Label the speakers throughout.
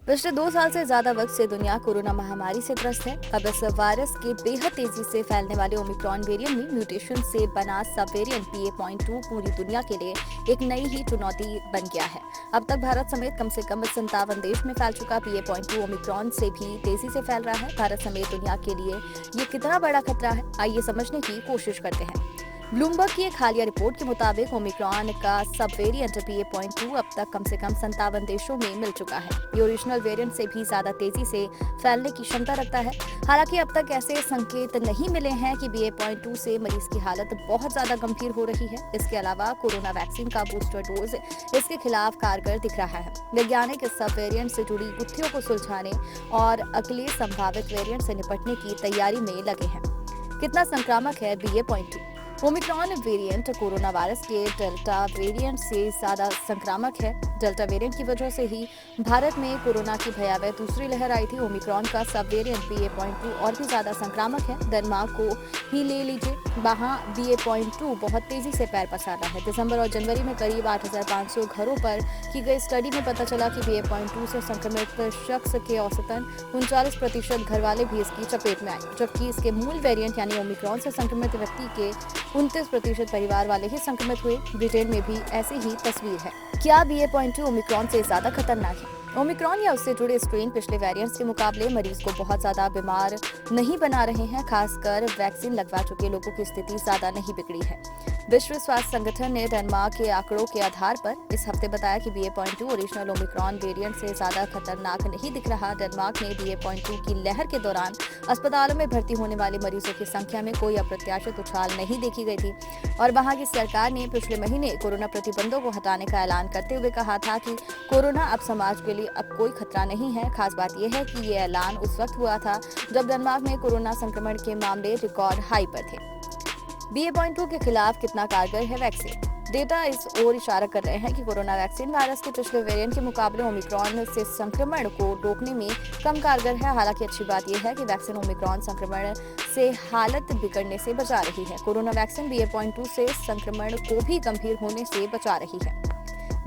Speaker 1: पिछले 2 साल से ज्यादा वक्त से दुनिया कोरोना महामारी से ग्रस्त है। अब इस वायरस के बेहद तेजी से फैलने वाले ओमिक्रॉन वेरिएंट में म्यूटेशन से बना सब वेरिएंट BA.2 पूरी दुनिया के लिए एक नई ही चुनौती बन गया है। अब तक भारत समेत कम से कम 57 देश में फैल चुका BA.2 ओमिक्रॉन से भी तेजी से फैल रहा है। भारत समेत दुनिया के लिए ये कितना बड़ा खतरा है, आइए समझने की कोशिश करते हैं। ब्लूमबर्ग की एक हालिया रिपोर्ट के मुताबिक ओमिक्रॉन का सब वेरिएंट BA.2 अब तक कम से कम 57 देशों में मिल चुका है। ये ओरिजिनल वेरिएंट से भी ज्यादा तेजी से फैलने की क्षमता रखता है। हालांकि अब तक ऐसे संकेत नहीं मिले हैं कि BA.2 से मरीज की हालत बहुत ज्यादा गंभीर हो रही है। इसके अलावा कोरोना वैक्सीन का बूस्टर डोज इसके खिलाफ कारगर दिख रहा है। वैज्ञानिक इस सब वेरिएंट से जुड़ी गुत्थियों को सुलझाने और अगले संभावित वेरिएंट से निपटने की तैयारी में लगे हैं। कितना संक्रामक है BA.2? Omicron variant corona virus के डेल्टा वेरिएंट से ज्यादा संक्रामक है। डेल्टा वेरिएंट की वजह से ही भारत में कोरोना की भयावह दूसरी लहर आई थी। ओमिक्रॉन का सब वेरिएंट BA.2 और भी ज्यादा संक्रामक है। डेनमार्क को ही ले लीजिए, वहां BA.2 बहुत तेजी से पैर पसार रहा है। दिसंबर और जनवरी में करीब 8,500 घरों पर की गई स्टडी में पता चला कि BA.2 से संक्रमित शख्स के औसतन 39% घर वाले भी इसकी चपेट में आए, जबकि इसके मूल वेरिएंट यानी ओमिक्रॉन से संक्रमित व्यक्ति के 29% परिवार वाले ही संक्रमित हुए। ब्रिटेन में भी ऐसी ही तस्वीर है। क्या BA.2 ओमिक्रॉन से ज्यादा खतरनाक है? ओमिक्रॉन या उससे जुड़े स्ट्रेन पिछले वेरिएंट्स के मुकाबले मरीज को बहुत ज्यादा बीमार नहीं बना रहे हैं। खासकर वैक्सीन लगवा चुके लोगों की स्थिति ज्यादा नहीं बिगड़ी है। विश्व स्वास्थ्य संगठन ने डेनमार्क के आंकड़ों के आधार पर इस हफ्ते बताया कि BA.2 ओरिजिनल ओमिक्रॉन वेरिएंट से ज्यादा खतरनाक नहीं दिख रहा। डेनमार्क में BA.2 की लहर के दौरान अस्पतालों में भर्ती होने वाले मरीजों की संख्या में कोई अप्रत्याशित उछाल नहीं देखी गई थी और वहां की सरकार ने पिछले महीने कोरोना प्रतिबंधों को हटाने का ऐलान करते हुए कहा था कि कोरोना अब समाज के लिए अब कोई खतरा नहीं है। खास बात यह है कि ये ऐलान उस वक्त हुआ था जब डेनमार्क में कोरोना संक्रमण के मामले रिकॉर्ड हाई पर थे। BA.2 के खिलाफ कितना कारगर है वैक्सीन? डेटा इस ओर इशारा कर रहे हैं कि कोरोना वैक्सीन वायरस के पिछले वेरिएंट के मुकाबले ओमिक्रॉन से संक्रमण को रोकने में कम कारगर है। हालांकि अच्छी बात यह है कि वैक्सीन ओमिक्रॉन संक्रमण से हालत बिगड़ने से बचा रही है। कोरोना वैक्सीन BA.2 से संक्रमण को भी गंभीर होने से बचा रही है।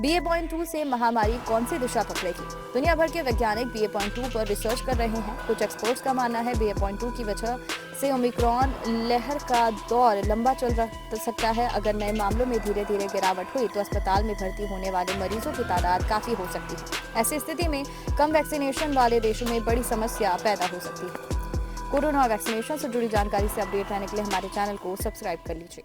Speaker 1: BA.2 से महामारी कौन सी दिशा पकड़ेगी? दुनिया भर के वैज्ञानिक BA.2 पर रिसर्च कर रहे हैं। कुछ एक्सपर्ट्स का मानना है BA.2 की वजह से ओमिक्रॉन लहर का दौर लंबा चल सकता है। अगर नए मामलों में धीरे धीरे गिरावट हुई तो अस्पताल में भर्ती होने वाले मरीजों की तादाद काफी हो सकती है। ऐसी स्थिति में कम वैक्सीनेशन वाले देशों में बड़ी समस्या पैदा हो सकती है। कोरोना वैक्सीनेशन से जुड़ी जानकारी से अपडेट रहने के लिए हमारे चैनल को सब्सक्राइब कर लीजिए।